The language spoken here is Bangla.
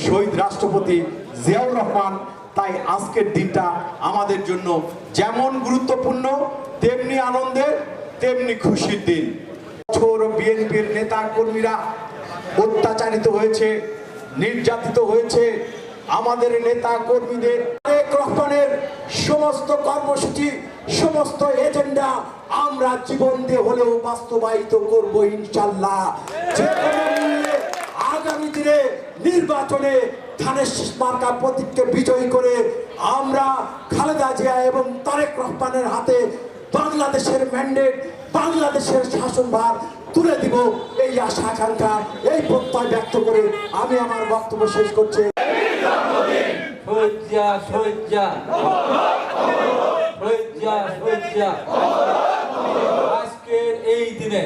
শহীদ রাষ্ট্রপতি জিয়াউর রহমান। তাই আজকের দিনটা আমাদের জন্য যেমন গুরুত্বপূর্ণ তেমনি আনন্দের তেমনি খুশির দিন। বিএনপির নেতা কর্মীরা অত্যাচারিত হয়েছে, নির্যাতিত হয়েছে। আমাদের নেতা কর্মীদের তারেক রহমানের সমস্ত কর্মসূচি, সমস্ত এজেন্ডা আমরা জীবন দিয়ে হলেও বাস্তবায়িত করব ইনশাল্লাহ। আগামী দিনে নির্বাচনে ধানের শীষ মার্কা প্রতীককে বিজয়ী করে আমরা খালেদা জিয়া এবং তারেক রহমানের হাতে বাংলাদেশের ম্যান্ডেট, বাংলাদেশের শাসনভার তুলে দিব, এই আশা আকাঙ্ক্ষা, এই প্রত্যয় ব্যক্ত করে আমি আমার বক্তব্য শেষ করছি। আজকের এই দিনে